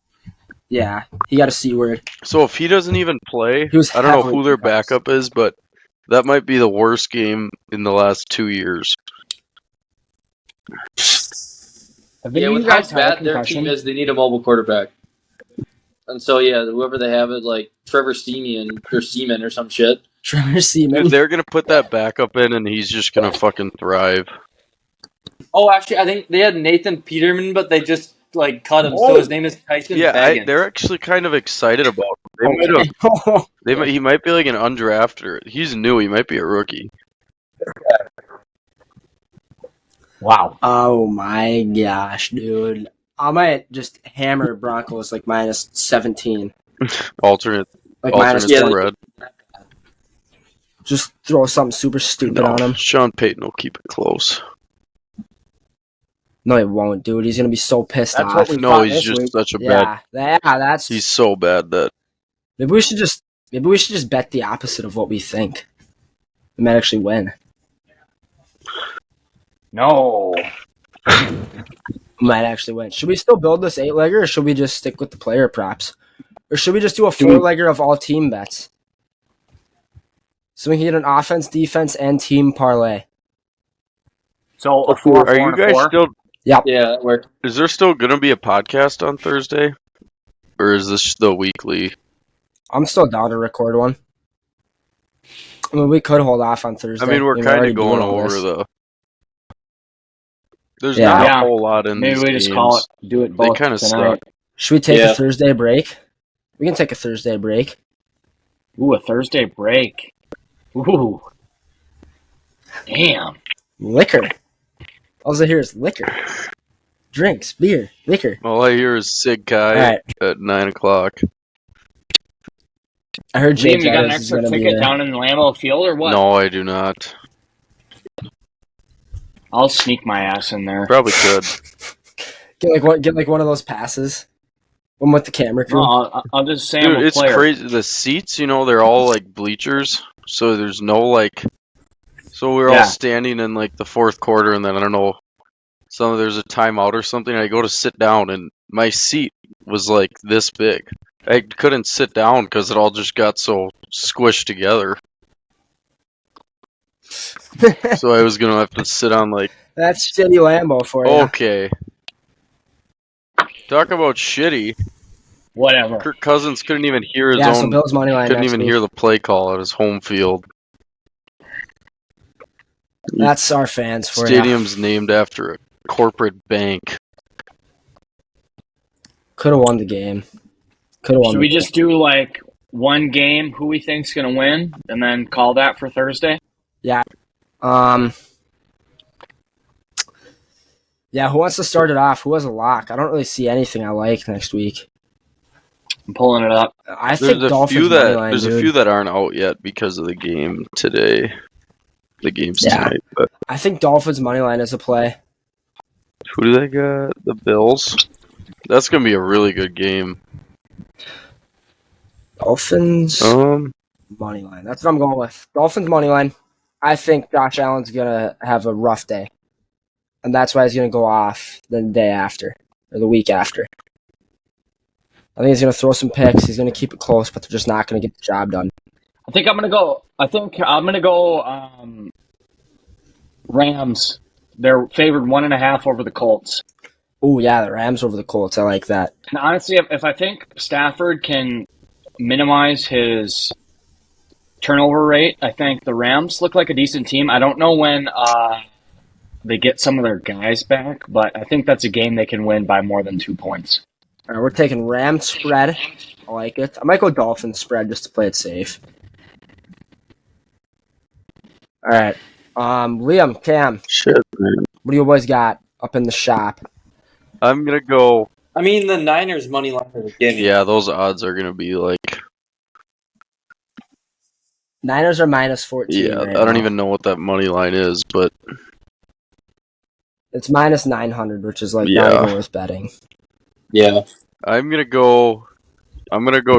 Yeah, he got a C word. So if he doesn't even play, I don't know who their backup is, but that might be the worst game in the last 2 years. Yeah, with how bad their team is, they need a mobile quarterback. And so, whoever they have it, like Trevor Seaman or some shit. Trevor Seaman. Dude, they're going to put that backup in, and he's just going to fucking thrive. Oh, actually, I think they had Nathan Peterman, but they just cut him. So his name is Tyson Baggins. They're actually kind of excited about him. He might be like an undrafted. He's new. He might be a rookie. Wow. Oh my gosh, dude. I might just hammer Broncos like minus 17. Alternate spread. Just throw something super stupid on him. Sean Payton will keep it close. No, he won't, dude. He's gonna be so pissed off. He's just such a bad. Yeah, he's so bad that maybe we should just bet the opposite of what we think. We might actually win. No. Might actually win. Should we still build this 8-legger, or should we just stick with the player props? Or should we just do a 4-legger of all team bets? So we can get an offense, defense, and team parlay. So a 4. Are you guys still? Yep. Yeah, that worked. Is there still going to be a podcast on Thursday? Or is this the weekly? I'm still down to record one. I mean, we could hold off on Thursday. I mean, we're kind of going over the... There's not a whole lot in these games. Maybe we just call it, do it both They kind of tonight. suck. Should we take a Thursday break? We can take a Thursday break. Ooh, a Thursday break. Ooh. Damn. Liquor. All I hear is liquor. Drinks, beer, liquor. All I hear is Sig Kai at 9 o'clock. I heard Liam, you got an extra ticket down in the Lambeau Field or what? No, I do not. I'll sneak my ass in there. Probably could. Get like one of those passes. One with the camera crew. No, I'll just say Dude, I'm a player. It's crazy. The seats, they're all like bleachers, so there's no like. So we're all standing in like the fourth quarter, and then I don't know. There's a timeout or something. I go to sit down, and my seat was like this big. I couldn't sit down because it all just got so squished together. So I was gonna have to sit on like. That's shitty Lambo for you. Okay. Talk about shitty. Whatever. Kirk Cousins couldn't even hear his own. So Bills money line couldn't even hear the play call at his home field. That's our fans for you. Stadium's named after a corporate bank. Could have won the game. Should we just do like one game, who we think's gonna win, and then call that for Thursday? Yeah. Yeah, who wants to start it off? Who has a lock? I don't really see anything I like next week. I'm pulling it up. I think Dolphins money line, There's a few that aren't out yet because of the game today. The game's tonight. But I think Dolphins money line is a play. who do they got? The Bills. That's gonna be a really good game. Dolphins money line. That's what I'm going with. Dolphins money line. I think Josh Allen's gonna have a rough day, and that's why he's gonna go off the day after or the week after. I think he's gonna throw some picks. He's gonna keep it close, but they're just not gonna get the job done. I think I'm gonna go Rams. They're favored 1.5 over the Colts. Oh yeah, the Rams over the Colts. I like that. And honestly, if I think Stafford can minimize his turnover rate, I think the Rams look like a decent team. I don't know when they get some of their guys back, but I think that's a game they can win by more than 2 points. All right, we're taking Rams spread. I like it. I might go Dolphins spread just to play it safe. All right, Liam, Cam. Shit, man. What do you boys got up in the shop? I'm gonna go. I mean, the Niners money line is a gimme. Yeah, those odds are gonna be like. Niners are minus 14. Yeah, right I don't now. even know what that money line is, but It's minus 900, which is like Yeah. not even worth betting. Yeah. I'm gonna go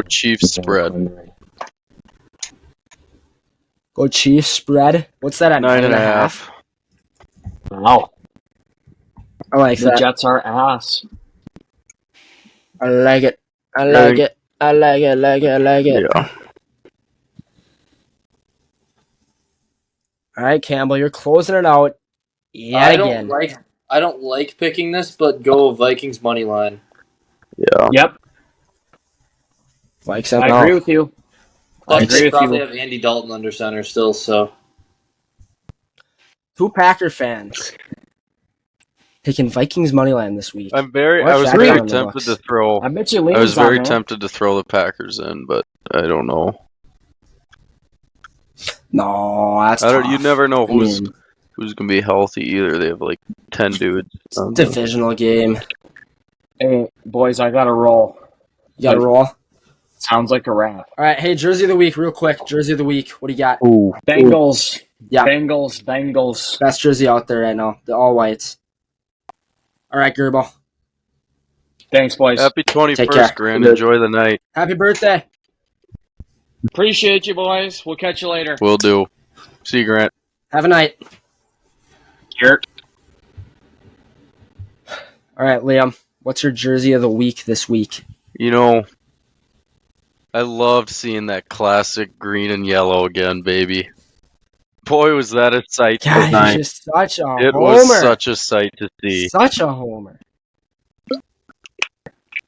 Chiefs spread. Go Chiefs spread. What's that at 9.5? Wow. I like The that. Jets are ass. I like it. I like it. I like it. Like it. Like it. Yeah. All right, Campbell, you're closing it out yet again. I don't like picking this, but go Vikings money line. Yeah. Yep. Like I agree with you. I Plus, agree they with probably you. have Andy Dalton under center still, so. Two Packer fans taking Vikings money line this week. I was very tempted to throw. I bet you I was very on that. tempted to throw the Packers in, but I don't know. No, that's tough. You never know who's gonna be healthy either. They have like 10 dudes. Divisional game. Hey, boys, I got to roll. You got to roll. Sounds like a wrap. All right, hey, Jersey of the Week, real quick. Jersey of the Week. What do you got? Ooh. Bengals. Yeah. Bengals. Best jersey out there right now. The all whites. All right, Gerbil. Thanks, boys. Happy Take 21st, care. Grant. Enjoy the night. Happy birthday. Appreciate you, boys. We'll catch you later. Will do. See you, Grant. Have a night. Sure. All right, Liam. What's your jersey of the week this week? You know, I loved seeing that classic green and yellow again, baby. Boy, was that a sight God, tonight. you're just such a It homer. was such a sight to see. Such a homer.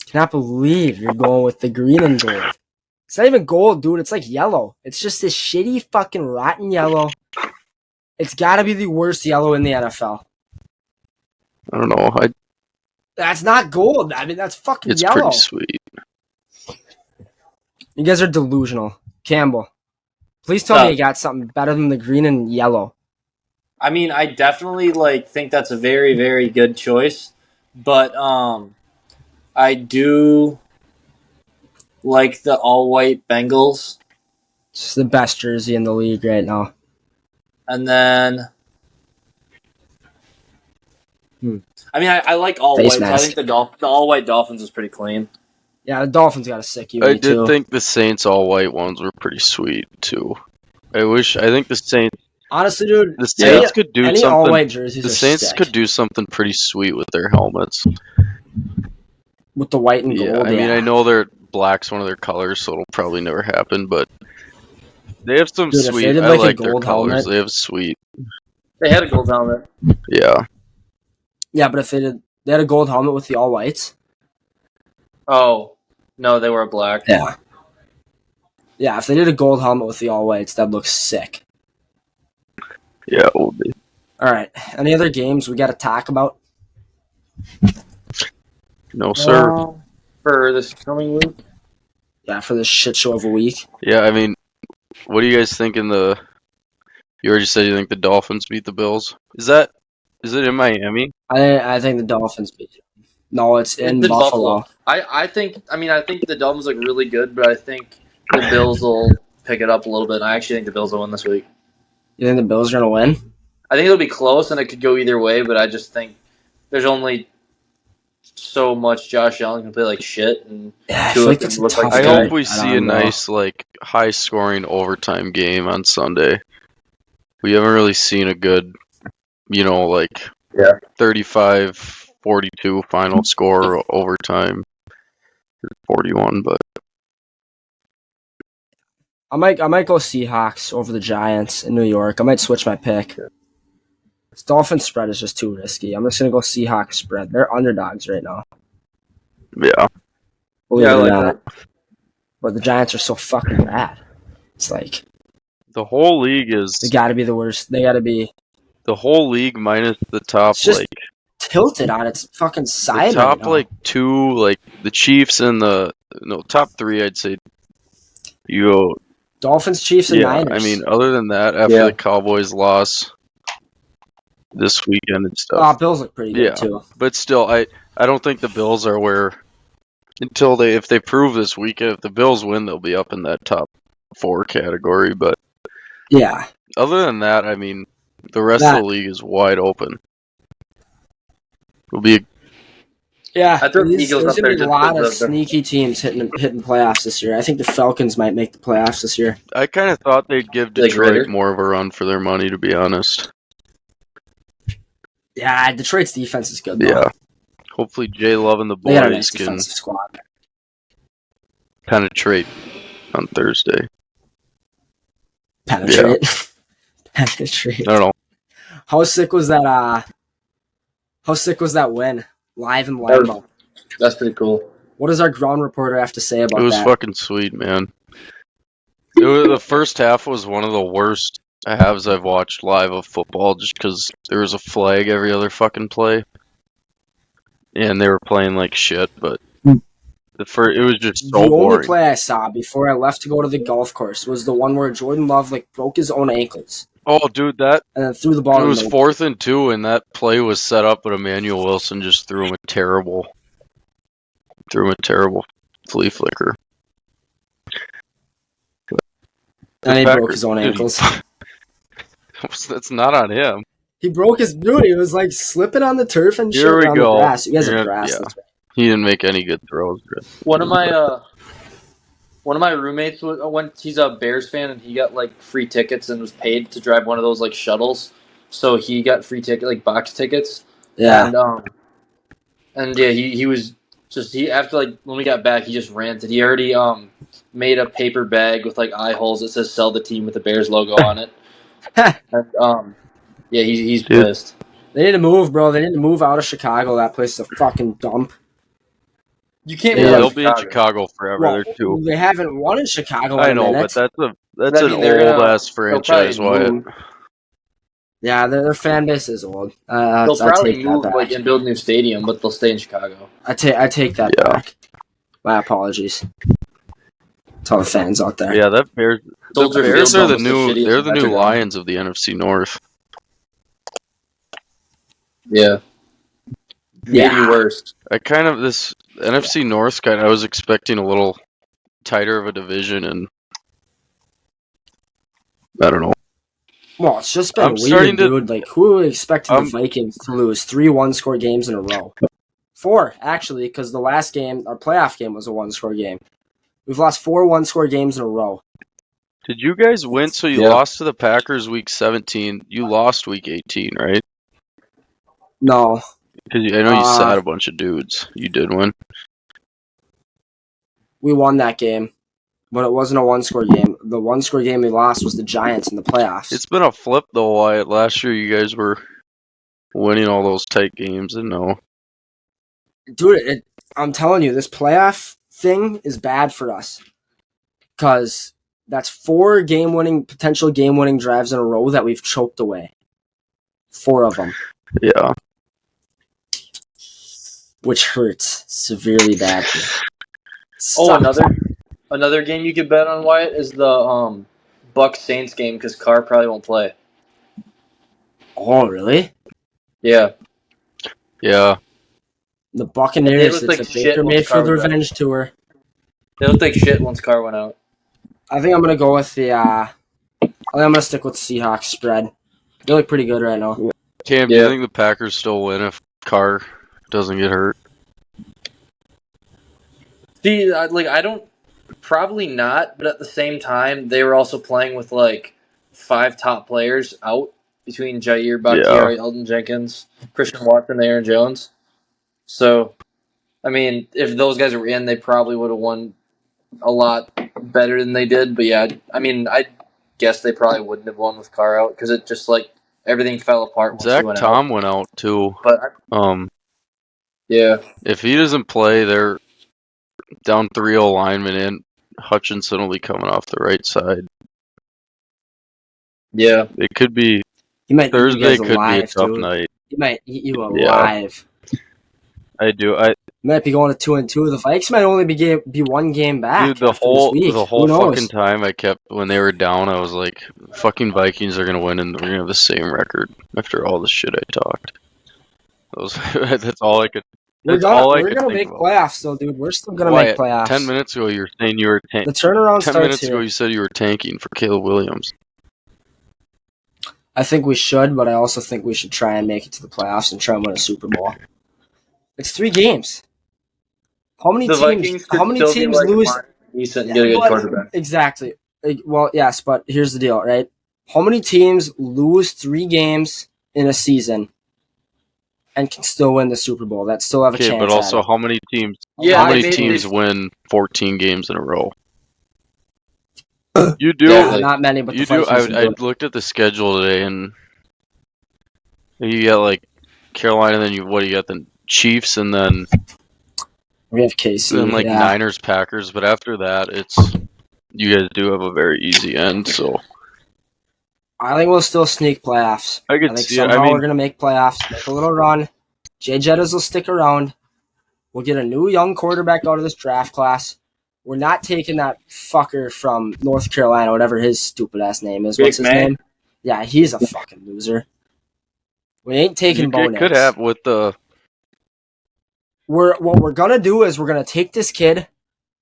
Cannot believe you're going with the green and gold. It's not even gold, dude. It's like yellow. It's just this shitty fucking rotten yellow. It's got to be the worst yellow in the NFL. I don't know. That's not gold. I mean, that's fucking It's yellow. pretty sweet. You guys are delusional. Campbell, please tell me you got something better than the green and yellow. I mean, I definitely think that's a very, very good choice, but I do like the all-white Bengals. It's the best jersey in the league right now. And then, I mean, I like all Face white. So I mask. think the all-white Dolphins is pretty clean. Yeah, the Dolphins got a sick I uni too. did think the Saints all-white ones were pretty sweet, too. I think the Saints... Honestly, dude, The Saints could do any something... all-white jerseys The are Saints sick. could do something pretty sweet with their helmets. With the white and gold, Yeah, I mean, I know black's one of their colors, so it'll probably never happen, but they have some Dude, if they sweet... did, I like, a like their gold colors. helmet- They have sweet... They had a gold helmet. Yeah. Yeah, but if they had a gold helmet with the all whites. Oh, no, they were black. Yeah. Yeah, if they did a gold helmet with the all whites, that'd look sick. Yeah, it will be. All right. Any other games we got to talk about? No, sir. For this coming week? Yeah, for this shit show of a week. Yeah, I mean, what do you guys think You already said you think the Dolphins beat the Bills. Is it in Miami? I think the Dolphins beat you. No, it's in Buffalo. I think the Dolphins look really good, but I think the Bills will pick it up a little bit. I actually think the Bills will win this week. You think the Bills are gonna win? I think it'll be close and it could go either way, but I just think there's only so much Josh Allen can play like shit, and Yeah, I Tua feel like can that's a look like tough I the hope guy. we see a nice, like, high-scoring overtime game on Sunday. We haven't really seen a good, like, 35-42 final score overtime. 41, but I might go Seahawks over the Giants in New York. I might switch my pick. This Dolphins spread is just too risky. I'm just gonna go Seahawks spread. They're underdogs right now. yeah. Believe Yeah, I it or like not. that. But the Giants are so fucking bad. It's like The whole league is they gotta be the worst. They gotta be. the whole league minus the top, It's just like, tilted on its fucking the side top, right now. like, two, like, the Chiefs and top three, I'd say. You go, Dolphins, Chiefs, and yeah, Niners. I mean, other than that, after the Cowboys loss this weekend and stuff. Bills look pretty good too. But still, I don't think the Bills are where until if they prove this weekend, if the Bills win, they'll be up in that top 4 category. But Yeah. other than that, I mean, the rest of the league is wide open. It'll be I throw the Eagles there's up gonna there be a just lot of because of the. sneaky teams hitting playoffs this year. I think the Falcons might make the playoffs this year. I kind of thought they'd give Like Detroit Ritter? more of a run for their money, to be honest. Yeah, Detroit's defense is good though. Yeah. Hopefully, Jay Love and the They got a nice boys can defensive squad. penetrate on Thursday. Penetrate. Penetrate. I don't know. How sick was that? How sick was that win live in Lambeau? That's pretty cool. What does our ground reporter have to say about It was that? fucking sweet, man. The first half was one of the worst halves I've watched live of football, just because there was a flag every other fucking play, and they were playing like shit. But it was just so The boring. only play I saw before I left to go to the golf course was the one where Jordan Love broke his own ankles Oh, dude, that and then threw the ball. it in was the 4th and 2, and that play was set up, but Emmanuel Wilson just threw him a terrible flea flicker. And he broke his own ankles. That's not on him. He broke his dude. He was like slipping on the turf and shit Here we on go. the grass. You guys have Yeah, grass. yeah. That's right. He didn't make any good throws. One of my roommates he's a Bears fan, and he got like free tickets and was paid to drive one of those like shuttles. So he got free like box tickets. Yeah. And yeah, he was just after like when we got back, he just ranted. He already made a paper bag with like eye holes that says "Sell the team" with the Bears logo on it. And yeah, he's pissed. They need to move, bro. They need to move out of Chicago. That place is a fucking dump. You can't. Yeah, they'll be in Chicago forever. Well, they're too. they haven't won in Chicago. I in a know, minute. but that's an old ass franchise, Wyatt. Yeah, their fan base is old. They'll probably move back. and build a new stadium, but they'll stay in Chicago. I take that back. My apologies to all the fans out there. Yeah, that Bears. The Soldier Bears Field's are the almost as new. shitty as They're the new Metrodome. Lions of the NFC North. Yeah. Maybe worse. I kind of this NFC North kind. I was expecting a little tighter of a division, and I don't know. Well, it's just been I'm weird, starting to- dude. Like, who expected the Vikings to lose 3 one-score games in a row? 4, actually, because the last game, our playoff game, was a one-score game. We've lost 4 one-score games in a row. Did you guys win? So you lost to the Packers week 17. You lost week 18, right? No. Because I know you sat a bunch of dudes. You did win. We won that game, but it wasn't a one-score game. The one-score game we lost was the Giants in the playoffs. It's been a flip though, Wyatt. Last year you guys were winning all those tight games, and no. Dude, I'm telling you, this playoff thing is bad for us. Because that's 4 potential game-winning drives in a row that we've choked away. 4 of them. Yeah. Which hurts severely badly. Another game you could bet on, Wyatt, is the Bucks Saints game because Carr probably won't play. Oh, really? Yeah. Yeah. The Buccaneers, looked it's like a shit Baker once Carr Mayfield was out. revenge tour. They looked like shit once Carr went out. I think I'm going to go with I think I'm going to stick with the Seahawks spread. They look pretty good right now. Cam, do you think the Packers still win if Carr doesn't get hurt? See, I don't. Probably not, but at the same time, they were also playing with like 5 top players out between Jair, Bakhtiari, Elton Jenkins, Christian Watson, Aaron Jones. So, I mean, if those guys were in, they probably would have won a lot better than they did. But yeah, I mean, I guess they probably wouldn't have won with Carr out because it just like everything fell apart once Zach he went Tom out. went out too. But yeah, If he doesn't play, they're down 3-0 lineman in. Hutchinson will be coming off the right side. yeah. It could be He might eat you Thursday. guys Could be a alive, tough dude. night. He might eat you alive. I do. He might be going to 2-2. The Vikes might only be one game back. Dude, the after this whole week. the Who knows? fucking time I kept when they were down, I was like, "Fucking Vikings are gonna win, and we're gonna have the same record." After all the shit I talked, that's all I could. We're That's all I gonna could think make about. playoffs, though, dude. We're still gonna Wyatt, make playoffs. 10 minutes ago, you were saying you were The turnaround 10 starts minutes here. ago, you said you were tanking for Caleb Williams. I think we should, but I also think we should try and make it to the playoffs and try and win a Super Bowl. It's 3 games. How many The teams? Vikings could How many still teams be like lose? decent and get a good quarterback. Exactly. Well, yes, but here's the deal, right? How many teams lose 3 games in a season and can still win the Super Bowl? That still have a chance. But also, at it. how many teams? Yeah, how I many mean, teams win 14 games in a row? You do. Exactly. Not many, but You the do. Vikings I looked at the schedule today, and you got like Carolina, then you got the Chiefs, and then we have KC. like Yeah. Niners, Packers. But after that, you guys do have a very easy end. So I think we'll still sneak playoffs. I could think see it. somehow I mean, we're gonna make playoffs, make a little run. Jay Jettas will stick around. We'll get a new young quarterback out of this draft class. We're not taking that fucker from North Carolina, whatever his stupid ass name is. What's his name? Yeah, he's a fucking loser. We ain't taking Bo it could Nix. have with the. What we're gonna do is we're gonna take this kid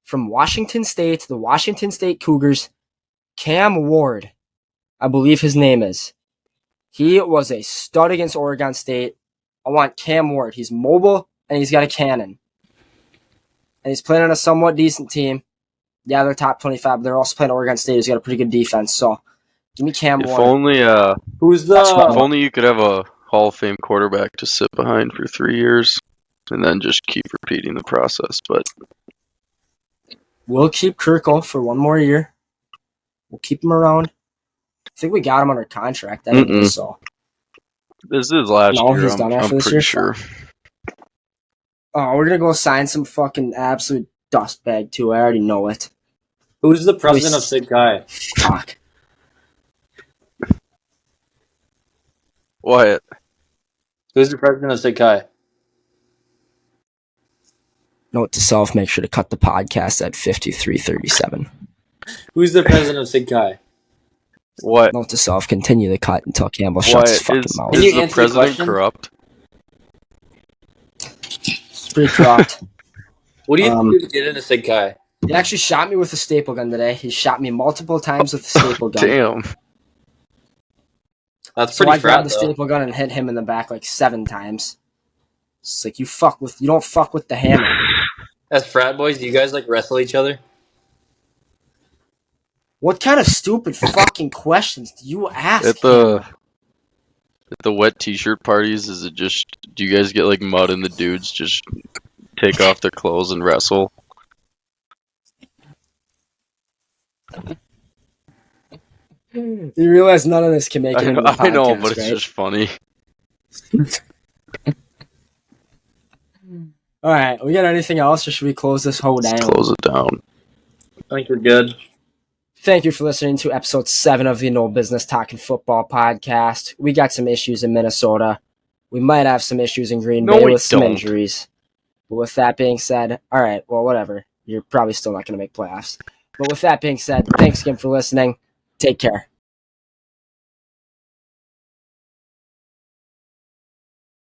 from Washington State, the Washington State Cougars, Cam Ward, I believe his name is. He was a stud against Oregon State. I want Cam Ward. He's mobile and he's got a cannon. And he's playing on a somewhat decent team. Yeah, they're top 25, but they're also playing Oregon State, who's got a pretty good defense. So, give me Cam If Ward. only, Who's if only you could have a Hall of Fame quarterback to sit behind for 3 years, and then just keep repeating the process. But We'll keep Kirkle for one more year. We'll keep him around. I think we got him under contract anyway, so. this is last year. He's done after I'm this pretty year? sure. Oh, we're gonna go sign some fucking absolute dust bag too. I already know it. Who's the president of Sid Kai? Fuck. Wyatt. Who's the president of Sid Kai? Note to self: make sure to cut the podcast at 53:37. Who's the president of Sid Kai? What? Note to self: continue the cut until Campbell shuts his fucking mouth. Can you Is the answer the president question? corrupt? It's pretty corrupt. What do you do to get into Sid Kai? He actually shot me with a staple gun today. He shot me multiple times with a staple gun. Damn. That's So pretty I grabbed the frat, though. staple gun and hit him in the back like 7 times. It's like you don't fuck with the hammer. As frat boys, do you guys like wrestle each other? What kind of stupid fucking questions do you ask? At the wet t-shirt parties, is it just, do you guys get like mud and the dudes just take off their clothes and wrestle? You realize none of this can make it into the podcast, I know, but it's right? just funny. All right, we got anything else, or should we close this whole down? Let's close it down. I think we're good. Thank you for listening to episode 7 of the No Business Talking Football podcast. We got some issues in Minnesota. We might have some issues in Green Bay with some injuries. But with that being said, all right, well, whatever. You're probably still not going to make playoffs. But with that being said, thanks again for listening. Take care.